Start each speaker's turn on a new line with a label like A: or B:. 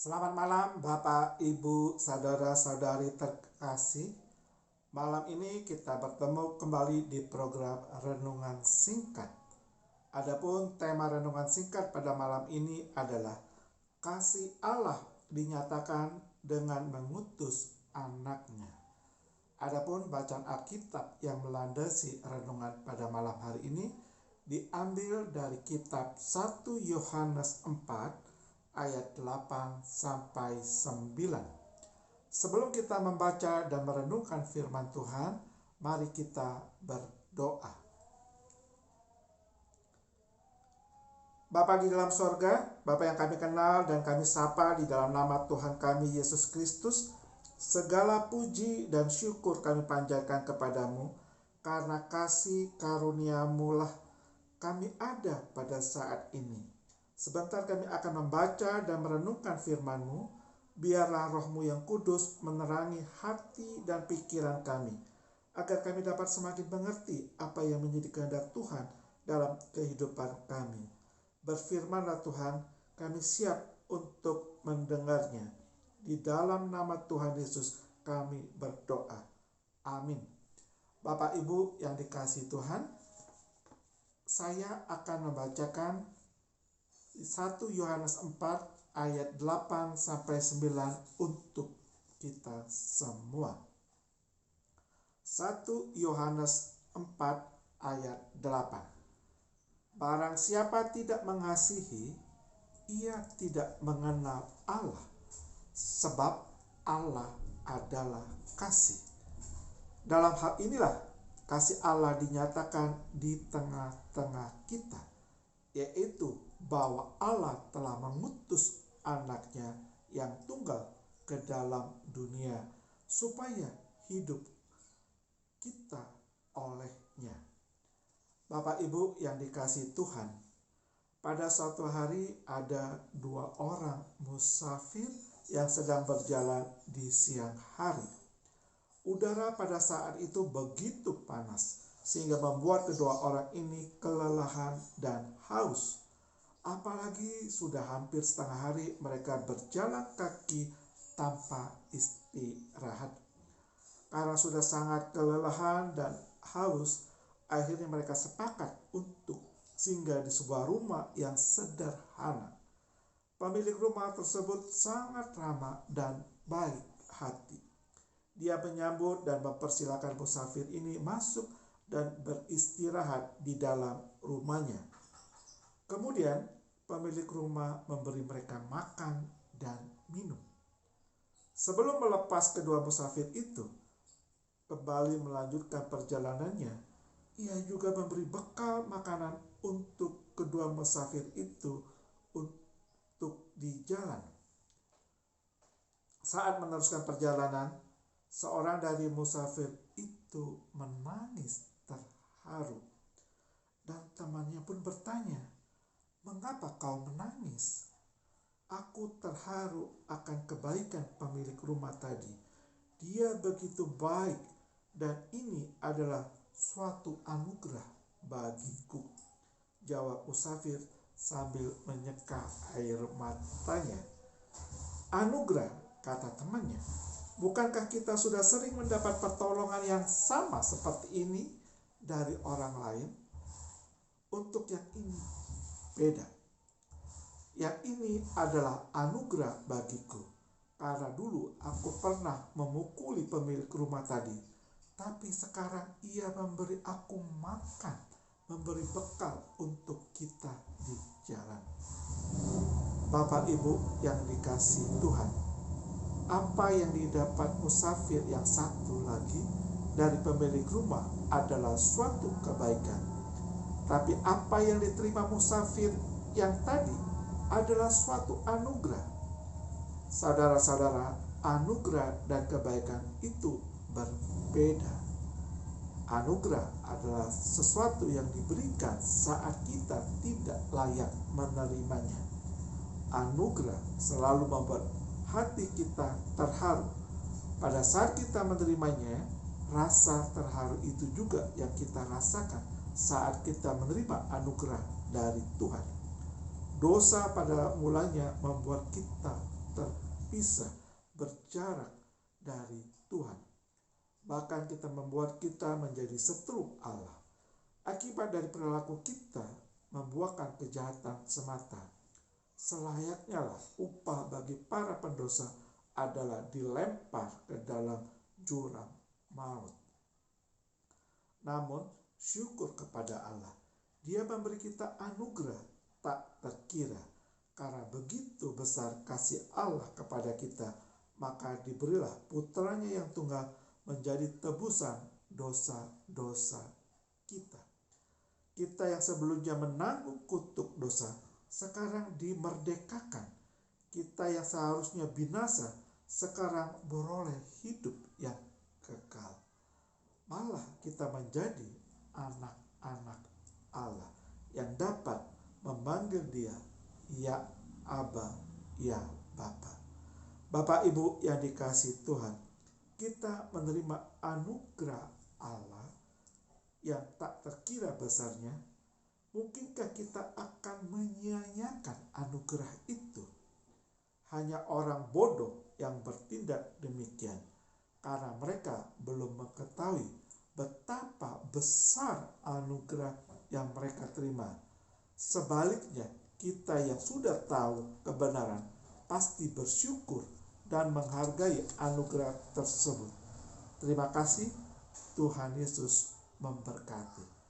A: Selamat malam Bapak, Ibu, Saudara-saudari terkasih. Malam ini kita bertemu kembali di program Renungan Singkat. Adapun tema Renungan Singkat pada malam ini adalah kasih Allah dinyatakan dengan mengutus anaknya. Adapun bacaan Alkitab yang melandasi renungan pada malam hari ini diambil dari kitab 1 Yohanes 4 ayat 8 sampai 9. Sebelum kita membaca dan merenungkan firman Tuhan, mari kita berdoa. Bapa di dalam sorga, Bapa yang kami kenal dan kami sapa di dalam nama Tuhan kami Yesus Kristus, segala puji dan syukur kami panjatkan kepadamu, karena kasih karuniamu lah kami ada pada saat ini. Sebentar kami akan membaca dan merenungkan firman-Mu. Biarlah Roh-Mu yang kudus menerangi hati dan pikiran kami, agar kami dapat semakin mengerti apa yang menjadi kehendak Tuhan dalam kehidupan kami. Berfirmanlah Tuhan, kami siap untuk mendengarnya. Di dalam nama Tuhan Yesus kami berdoa. Amin. Bapak Ibu yang dikasihi Tuhan, saya akan membacakan 1 Yohanes 4 ayat 8 sampai 9 untuk kita semua. 1 Yohanes 4 ayat 8. Barang siapa tidak mengasihi, ia tidak mengenal Allah, sebab Allah adalah kasih. Dalam hal inilah kasih Allah dinyatakan di tengah-tengah kita, yaitu bahwa Allah telah mengutus anaknya yang tunggal ke dalam dunia supaya hidup kita olehnya. Bapak Ibu yang dikasihi Tuhan, pada suatu hari ada dua orang musafir yang sedang berjalan di siang hari. Udara pada saat itu begitu panas sehingga membuat kedua orang ini kelelahan dan haus. Apalagi sudah hampir setengah hari mereka berjalan kaki tanpa istirahat. Karena sudah sangat kelelahan dan haus, akhirnya mereka sepakat untuk singgah di sebuah rumah yang sederhana. Pemilik rumah tersebut sangat ramah dan baik hati. Dia menyambut dan mempersilakan musafir ini masuk dan beristirahat di dalam rumahnya. Kemudian pemilik rumah memberi mereka makan dan minum. Sebelum melepas kedua musafir itu kembali melanjutkan perjalanannya, ia juga memberi bekal makanan untuk kedua musafir itu untuk di jalan. Saat meneruskan perjalanan, seorang dari musafir itu menangis terharu, dan temannya pun bertanya, "Mengapa kau menangis?" "Aku terharu akan kebaikan pemilik rumah tadi. Dia begitu baik dan ini adalah suatu anugerah bagiku," jawab musafir sambil menyeka air matanya. "Anugerah," kata temannya. "Bukankah kita sudah sering mendapat pertolongan yang sama seperti ini dari orang lain? Untuk yang ini beda. Yang ini adalah anugerah bagiku, karena dulu aku pernah memukuli pemilik rumah tadi, tapi sekarang ia memberi aku makan, memberi bekal untuk kita di jalan." Bapak Ibu yang dikasihi Tuhan, apa yang didapat musafir yang satu lagi dari pemilik rumah adalah suatu kebaikan. Tapi apa yang diterima musafir yang tadi adalah suatu anugerah. Saudara-saudara, anugerah dan kebaikan itu berbeda. Anugerah adalah sesuatu yang diberikan saat kita tidak layak menerimanya. Anugerah selalu membuat hati kita terharu. Pada saat kita menerimanya, rasa terharu itu juga yang kita rasakan saat kita menerima anugerah dari Tuhan. Dosa pada mulanya membuat kita terpisah, berjarak dari Tuhan. Bahkan kita membuat kita menjadi setru Allah. Akibat dari perilaku kita membuahkan kejahatan semata. Selayaknya lah upah bagi para pendosa adalah dilempar ke dalam jurang maut. Namun syukur kepada Allah, Dia memberi kita anugerah tak terkira. Karena begitu besar kasih Allah kepada kita, maka diberilah putranya yang tunggal menjadi tebusan dosa-dosa kita. Kita yang sebelumnya menanggung kutuk dosa, sekarang dimerdekakan. Kita yang seharusnya binasa, sekarang beroleh hidup yang kekal. Malah kita menjadi anak-anak Allah yang dapat memanggil Dia, ya Aba, ya Bapa. Bapak Ibu yang dikasihi Tuhan, kita menerima anugerah Allah yang tak terkira besarnya. Mungkinkah kita akan menyia-nyiakan anugerah itu? Hanya orang bodoh yang bertindak demikian, karena mereka belum mengetahui betapa besar anugerah yang mereka terima. Sebaliknya, kita yang sudah tahu kebenaran pasti bersyukur dan menghargai anugerah tersebut. Terima kasih, Tuhan Yesus memberkati.